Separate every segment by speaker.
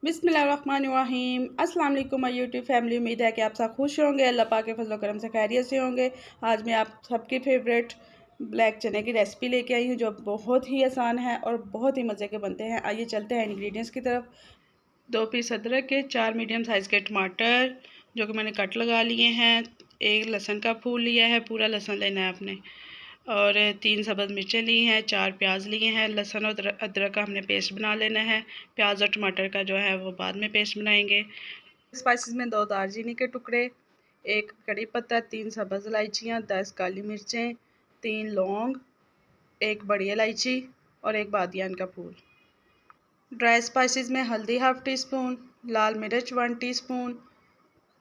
Speaker 1: बिस्मिल्लाहिर्रहमानिर्रहीम। अस्सलाम वालेकुम माय यूट्यूब फैमिली। उम्मीद है कि आप सब खुश होंगे, अल्लाह पाक के फजल करम से खैरियत से होंगे। आज मैं आप सबकी फेवरेट ब्लैक चने की रेसिपी लेके आई हूँ जो बहुत ही आसान है और बहुत ही मज़े के बनते हैं। आइए चलते हैं इंग्रेडिएंट्स की तरफ। 2 पीस अदरक के, 4 मीडियम साइज़ के टमाटर जो कि मैंने कट लगा लिए हैं, 1 लहसुन का फूल लिया है, पूरा लहसुन लेना है आपने, और 3 सब्ज़ मिर्चें ली हैं, 4 प्याज लिए हैं। लहसुन और अदरक का हमने पेस्ट बना लेना है। प्याज और टमाटर का जो है वो बाद में पेस्ट बनाएंगे। स्पाइसेस में 2 दालचीनी के टुकड़े, 1 कड़ी पत्ता, 3 सब्ज़ इलायचियाँ, 10 काली मिर्चें, 3 लौंग, 1 बड़ी इलायची और 1 बादियान का फूल। ड्राई स्पाइसेस में हल्दी हाफ़ टी स्पून, लाल मिर्च 1 टीस्पून,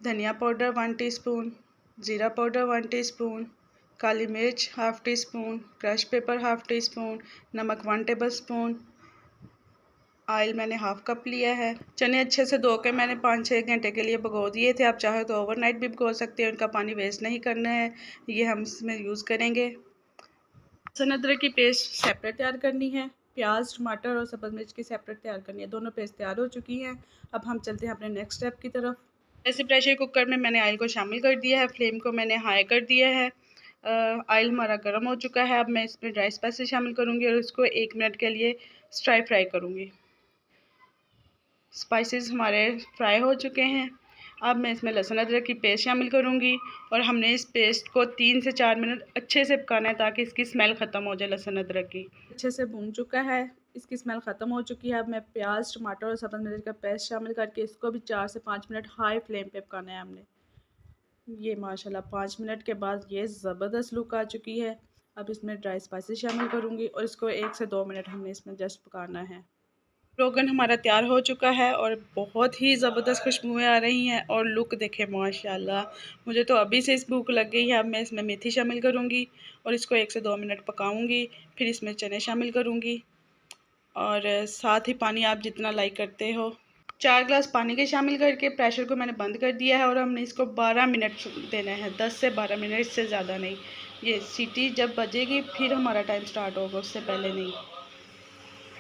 Speaker 1: धनिया पाउडर 1 टीस्पून, ज़ीरा पाउडर 1 टीस्पून, काली मिर्च half tea spoon, crush paper half tea spoon, नमक 1 टेबल स्पून, ऑयल मैंने हाफ़ कप लिया है। चने अच्छे से धो के मैंने 5-6 घंटे के लिए भिगो दिए थे। आप चाहे तो ओवरनाइट भी भिगो सकते हैं, उनका पानी वेस्ट नहीं करना है, ये हम इसमें यूज़ करेंगे। लहसुन अदरक की पेस्ट सेपरेट तैयार करनी है, प्याज टमाटर और सब्ज़ मिर्च की सेपरेट तैयार करनी है। दोनों पेस्ट तैयार हो चुकी हैं। अब हम चलते हैं अपने नेक्स्ट स्टेप की तरफ। ऐसे प्रेशर कुकर में मैंने ऑयल को शामिल कर दिया है, फ्लेम को मैंने हाई कर दिया है। ऑयल हमारा गर्म हो चुका है। अब मैं इसमें ड्राई स्पाइसेस शामिल करूँगी और इसको 1 मिनट के लिए स्ट्राई फ्राई करूँगी। स्पाइसेस हमारे फ्राई हो चुके हैं। अब मैं इसमें लहसुन अदरक की पेस्ट शामिल करूँगी और हमने इस पेस्ट को 3 से 4 मिनट अच्छे से पकाना है ताकि इसकी स्मेल ख़त्म हो जाए। लहसुन अदरक की अच्छे से भून चुका है, इसकी स्मेल ख़त्म हो चुकी है। अब मैं प्याज टमाटर और सब्ज़ मिर्च का पेस्ट शामिल करके इसको भी 4 से 5 मिनट हाई फ्लेम पे पकाना है हमने। ये माशाल्लाह 5 मिनट के बाद ये ज़बरदस्त लुक आ चुकी है। अब इसमें ड्राई स्पाइसेस शामिल करूँगी और इसको 1 से 2 मिनट हमने इसमें जस्ट पकाना है। रोगन हमारा तैयार हो चुका है और बहुत ही ज़बरदस्त खुशबुएँ आ रही हैं और लुक देखें माशाल्लाह, मुझे तो अभी से इस भूख लग गई है। अब मैं इसमें मेथी शामिल करूँगी और इसको 1 से 2 मिनट पकाऊँगी। फिर इसमें चने शामिल करूँगी और साथ ही पानी आप जितना लाइक करते हो। 4 ग्लास पानी के शामिल करके प्रेशर को मैंने बंद कर दिया है और हमने इसको 12 मिनट देना है, 10 से 12 मिनट, इससे ज़्यादा नहीं। ये सीटी जब बजेगी फिर हमारा टाइम स्टार्ट होगा, उससे पहले नहीं।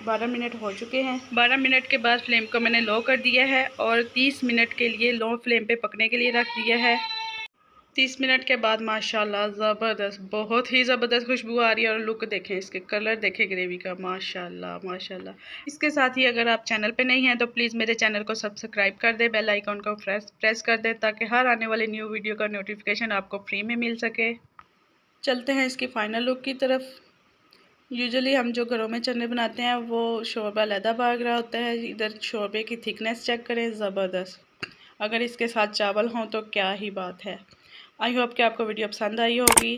Speaker 1: 12 मिनट हो चुके हैं। 12 मिनट के बाद फ्लेम को मैंने लो कर दिया है और 30 मिनट के लिए लो फ्लेम पे पकने के लिए रख दिया है। 30 मिनट के बाद माशाल्लाह ज़बरदस्त, बहुत ही ज़बरदस्त खुशबू आ रही है और लुक देखें, इसके कलर देखें ग्रेवी का, माशाल्लाह माशाल्लाह। इसके साथ ही अगर आप चैनल पे नहीं हैं तो प्लीज़ मेरे चैनल को सब्सक्राइब कर दें, बेल आइकन को प्रेस कर दें ताकि हर आने वाली न्यू वीडियो का नोटिफिकेशन आपको फ्री में मिल सके। चलते हैं इसकी फ़ाइनल लुक की तरफ। यूजुअली हम जो घरों में चने बनाते हैं वो शोरबा अलहदा भाग रहा होता है। इधर शोरबे की थिकनेस चेक करें, ज़बरदस्त। अगर इसके साथ चावल हों तो क्या ही बात है। आई होप कि आपको वीडियो पसंद आई होगी।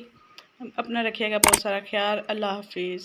Speaker 1: अपना रखिएगा बहुत सारा ख्याल। अल्लाह हाफिज़।